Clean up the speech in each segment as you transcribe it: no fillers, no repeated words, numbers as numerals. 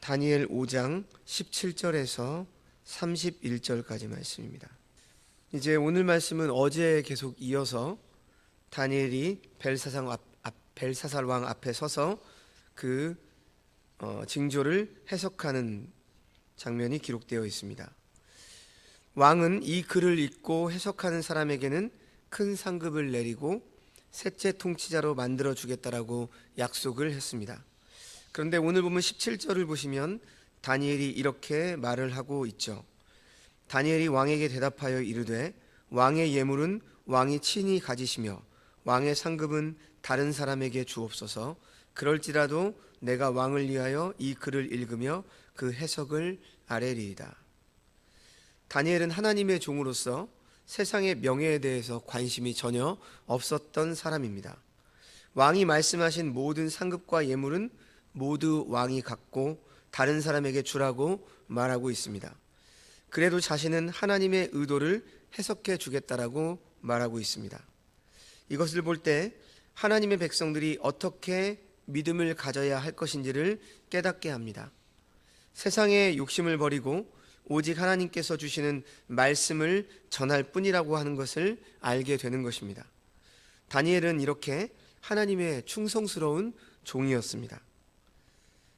다니엘 5장 17절에서 31절까지 말씀입니다. 이제 오늘 말씀은 어제 계속 이어서 다니엘이 벨사살 왕 앞에 서서 그 징조를 해석하는 장면이 기록되어 있습니다. 왕은 이 글을 읽고 해석하는 사람에게는 큰 상급을 내리고 셋째 통치자로 만들어 주겠다라고 약속을 했습니다. 그런데 오늘 보면 17절을 보시면 다니엘이 이렇게 말을 하고 있죠. 다니엘이 왕에게 대답하여 이르되 왕의 예물은 왕이 친히 가지시며 왕의 상급은 다른 사람에게 주옵소서. 그럴지라도 내가 왕을 위하여 이 글을 읽으며 그 해석을 아뢰리이다. 다니엘은 하나님의 종으로서 세상의 명예에 대해서 관심이 전혀 없었던 사람입니다. 왕이 말씀하신 모든 상급과 예물은 모두 왕이 갖고 다른 사람에게 주라고 말하고 있습니다. 그래도 자신은 하나님의 의도를 해석해 주겠다라고 말하고 있습니다. 이것을 볼 때 하나님의 백성들이 어떻게 믿음을 가져야 할 것인지를 깨닫게 합니다. 세상의 욕심을 버리고 오직 하나님께서 주시는 말씀을 전할 뿐이라고 하는 것을 알게 되는 것입니다. 다니엘은 이렇게 하나님의 충성스러운 종이었습니다.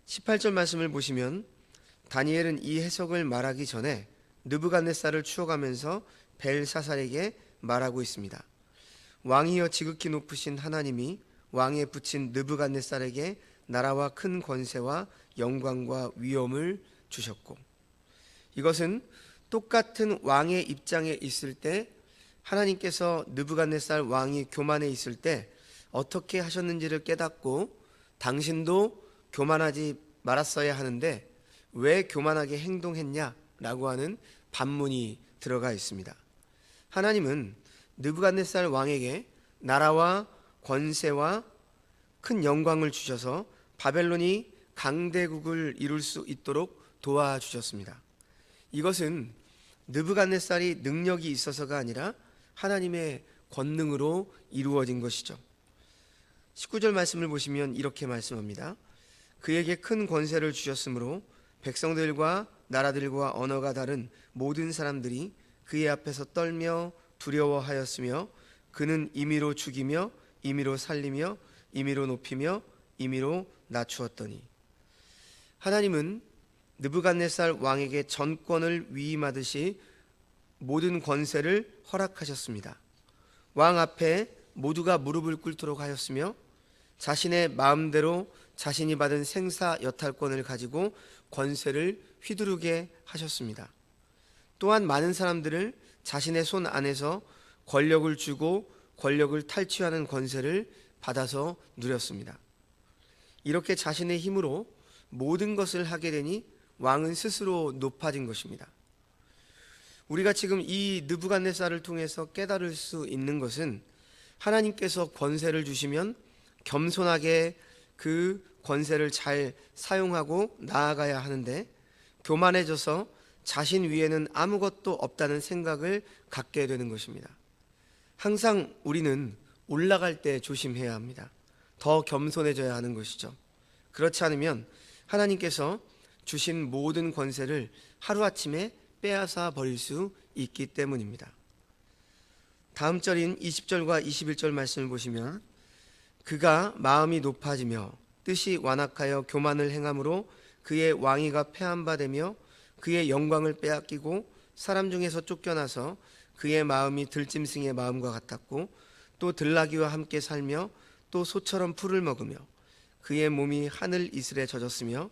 18절 말씀을 보시면 다니엘은 이 해석을 말하기 전에 느부갓네살을 추억하면서 벨사살에게 말하고 있습니다. 왕이여 지극히 높으신 하나님이 왕에 붙인 느부갓네살에게 나라와 큰 권세와 영광과 위엄을 주셨고, 이것은 똑같은 왕의 입장에 있을 때 하나님께서 느부갓네살 왕이 교만해 있을 때 어떻게 하셨는지를 깨닫고 당신도 교만하지 말았어야 하는데 왜 교만하게 행동했냐라고 하는 반문이 들어가 있습니다. 하나님은 느부갓네살 왕에게 나라와 권세와 큰 영광을 주셔서 바벨론이 강대국을 이룰 수 있도록 도와주셨습니다. 이것은 느부갓네살이 능력이 있어서가 아니라 하나님의 권능으로 이루어진 것이죠. 19절 말씀을 보시면 이렇게 말씀합니다. 그에게 큰 권세를 주셨으므로 백성들과 나라들과 언어가 다른 모든 사람들이 그의 앞에서 떨며 두려워하였으며 그는 임의로 죽이며 임의로 살리며 임의로 높이며 임의로 낮추었더니, 하나님은 느부갓네살 왕에게 전권을 위임하듯이 모든 권세를 허락하셨습니다. 왕 앞에 모두가 무릎을 꿇도록 하였으며 자신의 마음대로 자신이 받은 생사 여탈권을 가지고 권세를 휘두르게 하셨습니다. 또한 많은 사람들을 자신의 손 안에서 권력을 주고 권력을 탈취하는 권세를 받아서 누렸습니다. 이렇게 자신의 힘으로 모든 것을 하게 되니 왕은 스스로 높아진 것입니다. 우리가 지금 이 느부갓네살을 통해서 깨달을 수 있는 것은 하나님께서 권세를 주시면 겸손하게 그 권세를 잘 사용하고 나아가야 하는데 교만해져서 자신 위에는 아무것도 없다는 생각을 갖게 되는 것입니다. 항상 우리는 올라갈 때 조심해야 합니다. 더 겸손해져야 하는 것이죠. 그렇지 않으면 하나님께서 주신 모든 권세를 하루아침에 빼앗아 버릴 수 있기 때문입니다. 다음 절인 20절과 21절 말씀을 보시면 그가 마음이 높아지며 뜻이 완악하여 교만을 행함으로 그의 왕위가 패한 바 되며 그의 영광을 빼앗기고 사람 중에서 쫓겨나서 그의 마음이 들짐승의 마음과 같았고 또 들나귀와 함께 살며 또 소처럼 풀을 먹으며 그의 몸이 하늘 이슬에 젖었으며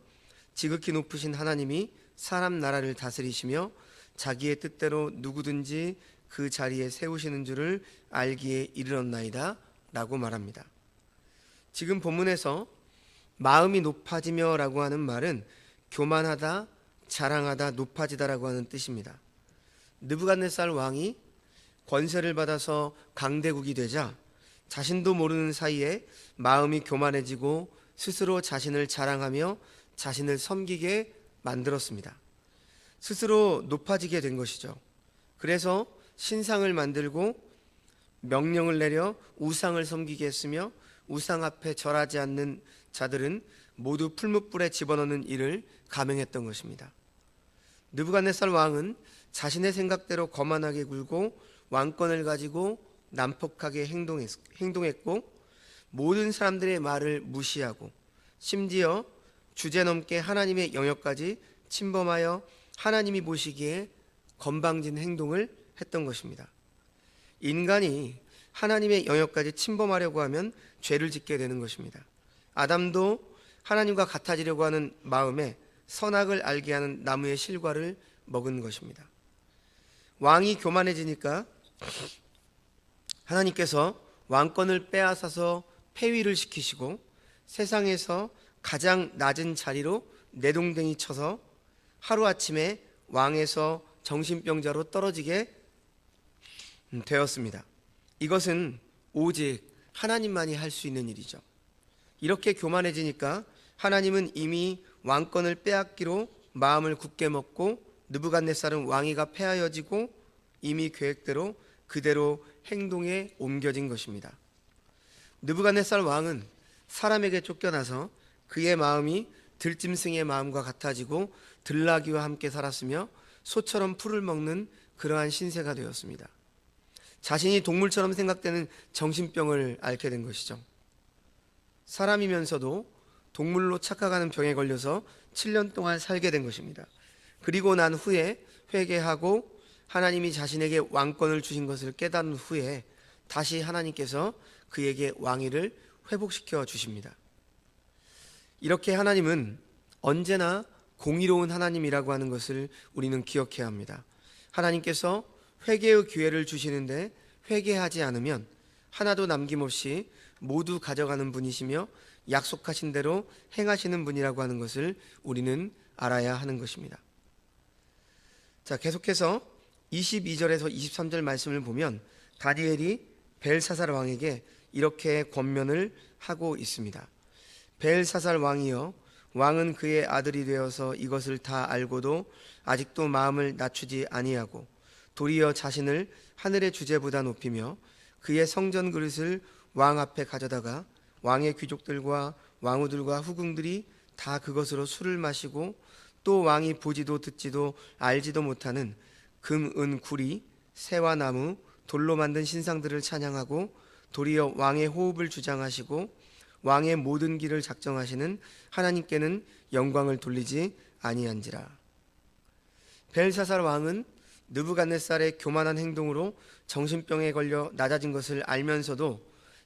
지극히 높으신 하나님이 사람 나라를 다스리시며 자기의 뜻대로 누구든지 그 자리에 세우시는 줄을 알기에 이르렀나이다 라고 말합니다. 지금 본문에서 마음이 높아지며 라고 하는 말은 교만하다, 자랑하다, 높아지다 라고 하는 뜻입니다. 느부갓네살 왕이 권세를 받아서 강대국이 되자 자신도 모르는 사이에 마음이 교만해지고 스스로 자신을 자랑하며 자신을 섬기게 만들었습니다. 스스로 높아지게 된 것이죠. 그래서 신상을 만들고 명령을 내려 우상을 섬기게 했으며 우상 앞에 절하지 않는 자들은 모두 풀무불에 집어넣는 일을 감행했던 것입니다. 느부갓네살 왕은 자신의 생각대로 거만하게 굴고 왕권을 가지고 난폭하게 행동했고 모든 사람들의 말을 무시하고 심지어 주제넘게 하나님의 영역까지 침범하여 하나님이 보시기에 건방진 행동을 했던 것입니다. 인간이 하나님의 영역까지 침범하려고 하면 죄를 짓게 되는 것입니다. 아담도 하나님과 같아지려고 하는 마음에 선악을 알게 하는 나무의 실과를 먹은 것입니다. 왕이 교만해지니까 하나님께서 왕권을 빼앗아서 폐위를 시키시고 세상에서 가장 낮은 자리로 내동댕이 쳐서 하루아침에 왕에서 정신병자로 떨어지게 되었습니다. 이것은 오직 하나님만이 할 수 있는 일이죠. 이렇게 교만해지니까 하나님은 이미 왕권을 빼앗기로 마음을 굳게 먹고 느부갓네살은 왕위가 폐하여지고 이미 계획대로 그대로 행동에 옮겨진 것입니다. 느부갓네살 왕은 사람에게 쫓겨나서 그의 마음이 들짐승의 마음과 같아지고 들나귀와 함께 살았으며 소처럼 풀을 먹는 그러한 신세가 되었습니다. 자신이 동물처럼 생각되는 정신병을 앓게 된 것이죠. 사람이면서도 동물로 착각하는 병에 걸려서 7년 동안 살게 된 것입니다. 그리고 난 후에 회개하고 하나님이 자신에게 왕권을 주신 것을 깨달은 후에 다시 하나님께서 그에게 왕위를 회복시켜 주십니다. 이렇게 하나님은 언제나 공의로운 하나님이라고 하는 것을 우리는 기억해야 합니다. 하나님께서 회개의 기회를 주시는데 회개하지 않으면 하나도 남김없이 모두 가져가는 분이시며 약속하신 대로 행하시는 분이라고 하는 것을 우리는 알아야 하는 것입니다. 자, 계속해서 22절에서 23절 말씀을 보면 다니엘이 벨사살 왕에게 이렇게 권면을 하고 있습니다. 벨사살 왕이여, 왕은 그의 아들이 되어서 이것을 다 알고도 아직도 마음을 낮추지 아니하고 도리어 자신을 하늘의 주제보다 높이며 그의 성전 그릇을 왕 앞에 가져다가 왕의 귀족들과 왕후들과 후궁들이 다 그것으로 술을 마시고 또 왕이 보지도 듣지도 알지도 못하는 금, 은, 구리, 새와 나무, 돌로 만든 신상들을 찬양하고 도리어 왕의 호흡을 주장하시고 왕의 모든 길을 작정하시는 하나님께는 영광을 돌리지 아니한지라. 벨사살 왕은 느부갓네살의 교만한 행동으로 정신병에 걸려 낮아진 것을 알면서도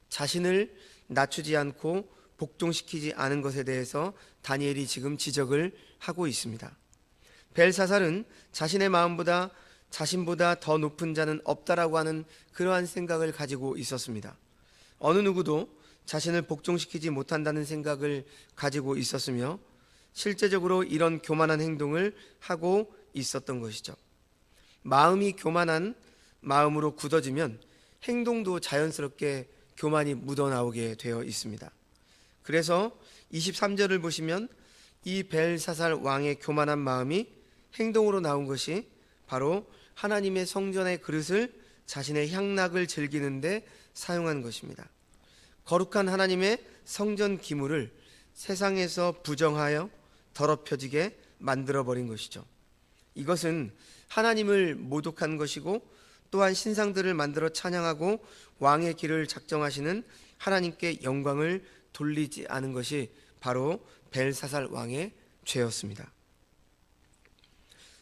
자신을 낮추지 않고 복종시키지 않은 것에 대해서 다니엘이 지금 지적을 하고 있습니다. 벨사살은 자신의 마음보다 자신보다 더 높은 자는 없다라고 하는 그러한 생각을 가지고 있었습니다. 어느 누구도 자신을 복종시키지 못한다는 생각을 가지고 있었으며 실제적으로 이런 교만한 행동을 하고 있었던 것이죠. 마음이 교만한 마음으로 굳어지면 행동도 자연스럽게 교만이 묻어나오게 되어 있습니다. 그래서 23절을 보시면 이 벨사살 왕의 교만한 마음이 행동으로 나온 것이 바로 하나님의 성전의 그릇을 자신의 향락을 즐기는데 사용한 것입니다. 거룩한 하나님의 성전 기물을 세상에서 부정하여 더럽혀지게 만들어버린 것이죠. 이것은 하나님을 모독한 것이고 또한 신상들을 만들어 찬양하고 왕의 길을 작정하시는 하나님께 영광을 돌리지 않은 것이 바로 벨사살 왕의 죄였습니다.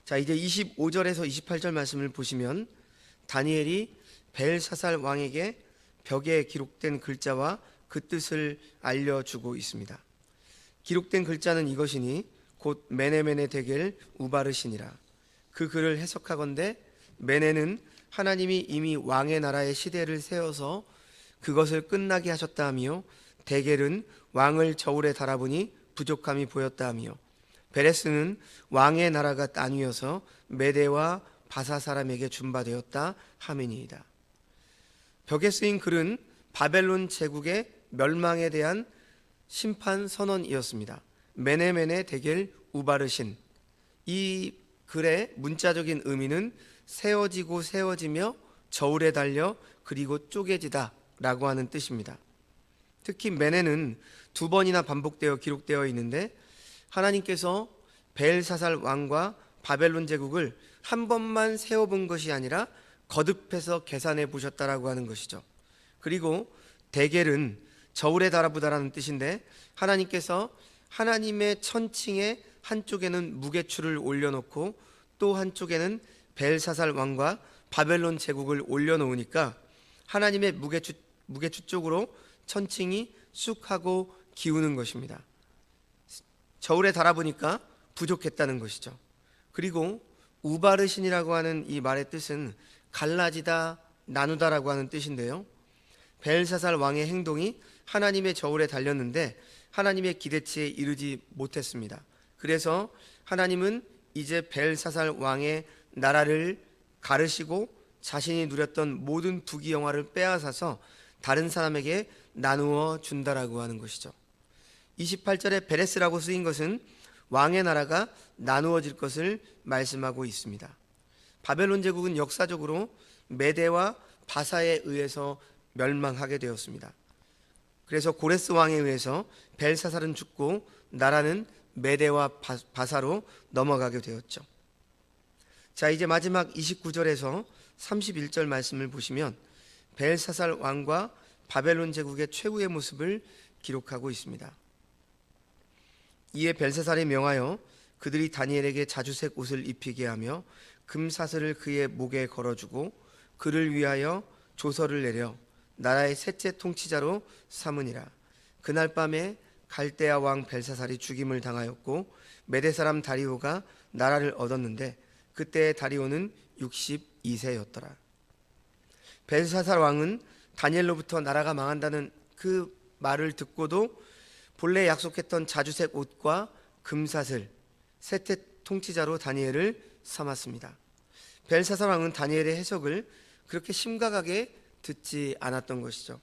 자, 이제 25절에서 28절 말씀을 보시면 다니엘이 벨사살 왕에게 벽에 기록된 글자와 그 뜻을 알려주고 있습니다. 기록된 글자는 이것이니 곧 메네메네 데겔 우바르시니라. 그 글을 해석하건대 메네는 하나님이 이미 왕의 나라의 시대를 세워서 그것을 끝나게 하셨다 하며 데겔은 왕을 저울에 달아보니 부족함이 보였다 하며 베레스는 왕의 나라가 나뉘어서 메대와 바사 사람에게 준바되었다 하매니이다. 벽에 쓰인 글은 바벨론 제국의 멸망에 대한 심판 선언이었습니다. 메네메네 데겔 우바르신, 이 글의 문자적인 의미는 세워지고 세워지며 저울에 달려 그리고 쪼개지다 라고 하는 뜻입니다. 특히 메네는 두 번이나 반복되어 기록되어 있는데, 하나님께서 벨사살 왕과 바벨론 제국을 한 번만 세워본 것이 아니라 거듭해서 계산해 보셨다라고 하는 것이죠. 그리고 대겔은 저울에 달아보다라는 뜻인데, 하나님께서 하나님의 천칭의 한쪽에는 무게추를 올려놓고 또 한쪽에는 벨사살 왕과 바벨론 제국을 올려놓으니까 하나님의 무게추 쪽으로 천칭이 쑥 하고 기우는 것입니다. 저울에 달아보니까 부족했다는 것이죠. 그리고 우바르신이라고 하는 이 말의 뜻은 갈라지다, 나누다라고 하는 뜻인데요, 벨사살 왕의 행동이 하나님의 저울에 달렸는데 하나님의 기대치에 이르지 못했습니다. 그래서 하나님은 이제 벨사살 왕의 나라를 가르시고 자신이 누렸던 모든 부귀영화를 빼앗아서 다른 사람에게 나누어 준다라고 하는 것이죠. 28절에 베레스라고 쓰인 것은 왕의 나라가 나누어질 것을 말씀하고 있습니다. 바벨론 제국은 역사적으로 메대와 바사에 의해서 멸망하게 되었습니다. 그래서 고레스 왕에 의해서 벨사살은 죽고 나라는 메대와 바사로 넘어가게 되었죠. 자, 이제 마지막 29절에서 31절 말씀을 보시면 벨사살 왕과 바벨론 제국의 최후의 모습을 기록하고 있습니다. 이에 벨사살이 명하여 그들이 다니엘에게 자주색 옷을 입히게 하며 금사슬을 그의 목에 걸어주고 그를 위하여 조서를 내려 나라의 셋째 통치자로 삼으니라. 그날 밤에 갈대아 왕 벨사살이 죽임을 당하였고 메대 사람 다리오가 나라를 얻었는데 그때 다리오는 62세였더라. 벨사살 왕은 다니엘로부터 나라가 망한다는 그 말을 듣고도 본래 약속했던 자주색 옷과 금사슬, 셋째 통치자로 다니엘을 삼았습니다. 벨사살 왕은 다니엘의 해석을 그렇게 심각하게 듣지 않았던 것이죠.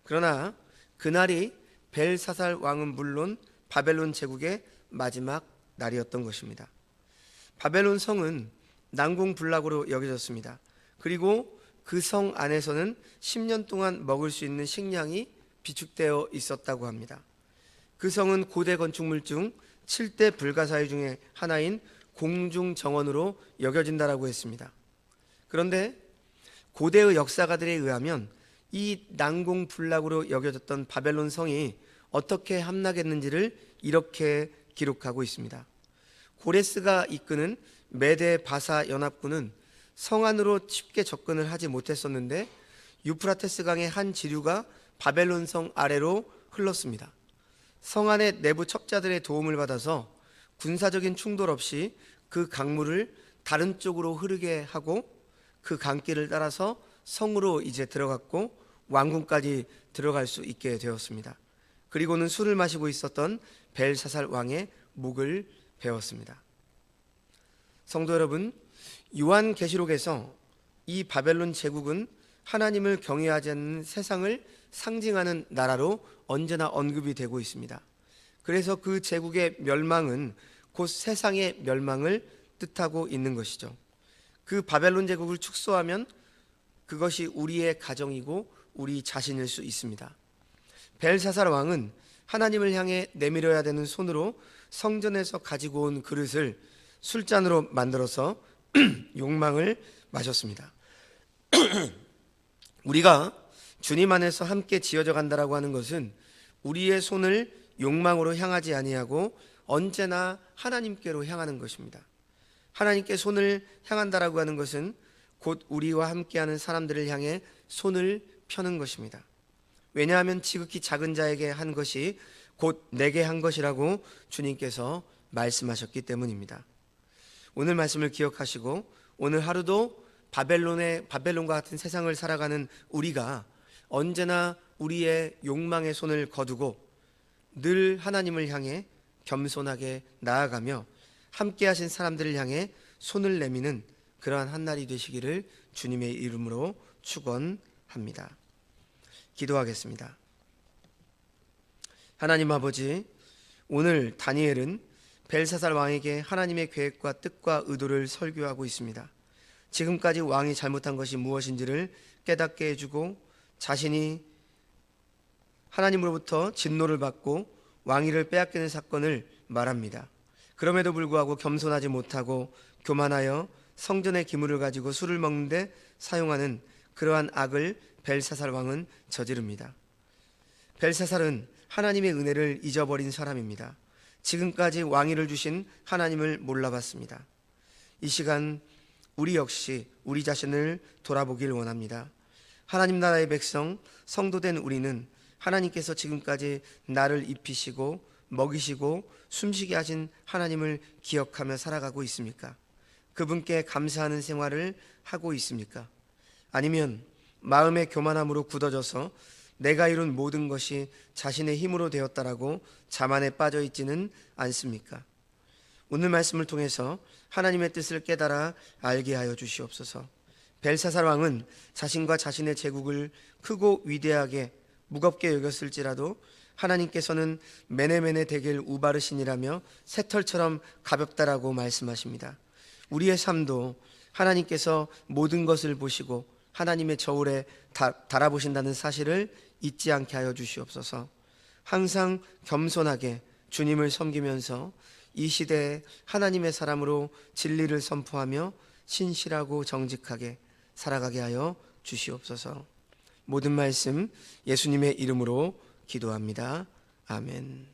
그러나 그날이 벨사살 왕은 물론 바벨론 제국의 마지막 날이었던 것입니다. 바벨론 성은 난공불락으로 여겨졌습니다. 그리고 그 성 안에서는 10년 동안 먹을 수 있는 식량이 비축되어 있었다고 합니다. 그 성은 고대 건축물 중 7대 불가사의 중에 하나인 공중정원으로 여겨진다라고 했습니다. 그런데 고대의 역사가들에 의하면 이 난공불락으로 여겨졌던 바벨론 성이 어떻게 함락했는지를 이렇게 기록하고 있습니다. 고레스가 이끄는 메대 바사 연합군은 성 안으로 쉽게 접근을 하지 못했었는데 유프라테스 강의 한 지류가 바벨론 성 아래로 흘렀습니다. 성 안의 내부 첩자들의 도움을 받아서 군사적인 충돌 없이 그 강물을 다른 쪽으로 흐르게 하고 그 강길을 따라서 성으로 이제 들어갔고 왕궁까지 들어갈 수 있게 되었습니다. 그리고는 술을 마시고 있었던 벨사살 왕의 목을 베었습니다. 성도 여러분, 요한계시록에서 이 바벨론 제국은 하나님을 경외하지 않는 세상을 상징하는 나라로 언제나 언급이 되고 있습니다. 그래서 그 제국의 멸망은 곧 세상의 멸망을 뜻하고 있는 것이죠. 그 바벨론 제국을 축소하면 그것이 우리의 가정이고 우리 자신일 수 있습니다. 벨사살 왕은 하나님을 향해 내밀어야 되는 손으로 성전에서 가지고 온 그릇을 술잔으로 만들어서 욕망을 마셨습니다. 우리가 주님 안에서 함께 지어져 간다라고 하는 것은 우리의 손을 욕망으로 향하지 아니하고 언제나 하나님께로 향하는 것입니다. 하나님께 손을 향한다라고 하는 것은 곧 우리와 함께하는 사람들을 향해 손을 펴는 것입니다. 왜냐하면 지극히 작은 자에게 한 것이 곧 내게 한 것이라고 주님께서 말씀하셨기 때문입니다. 오늘 말씀을 기억하시고 오늘 하루도 바벨론과 같은 세상을 살아가는 우리가 언제나 우리의 욕망의 손을 거두고 늘 하나님을 향해 겸손하게 나아가며 함께 하신 사람들을 향해 손을 내미는 그러한 한날이 되시기를 주님의 이름으로 축원합니다. 기도하겠습니다. 하나님 아버지, 오늘 다니엘은 벨사살 왕에게 하나님의 계획과 뜻과 의도를 설교하고 있습니다. 지금까지 왕이 잘못한 것이 무엇인지를 깨닫게 해주고 자신이 하나님으로부터 진노를 받고 왕위를 빼앗기는 사건을 말합니다. 그럼에도 불구하고 겸손하지 못하고 교만하여 성전의 기물을 가지고 술을 먹는데 사용하는 그러한 악을 벨사살 왕은 저지릅니다. 벨사살은 하나님의 은혜를 잊어버린 사람입니다. 지금까지 왕위를 주신 하나님을 몰라봤습니다. 이 시간 우리 역시 우리 자신을 돌아보길 원합니다. 하나님 나라의 백성, 성도된 우리는 하나님께서 지금까지 나를 입히시고 먹이시고 숨쉬게 하신 하나님을 기억하며 살아가고 있습니까? 그분께 감사하는 생활을 하고 있습니까? 아니면 마음의 교만함으로 굳어져서 내가 이룬 모든 것이 자신의 힘으로 되었다라고 자만에 빠져 있지는 않습니까? 오늘 말씀을 통해서 하나님의 뜻을 깨달아 알게 하여 주시옵소서. 벨사살 왕은 자신과 자신의 제국을 크고 위대하게 무겁게 여겼을지라도 하나님께서는 메네메네 데겔 우바르신이라며 새털처럼 가볍다라고 말씀하십니다. 우리의 삶도 하나님께서 모든 것을 보시고 하나님의 저울에 달아보신다는 사실을 잊지 않게 하여 주시옵소서. 항상 겸손하게 주님을 섬기면서 이 시대에 하나님의 사람으로 진리를 선포하며 신실하고 정직하게 살아가게 하여 주시옵소서. 모든 말씀 예수님의 이름으로 기도합니다. 아멘.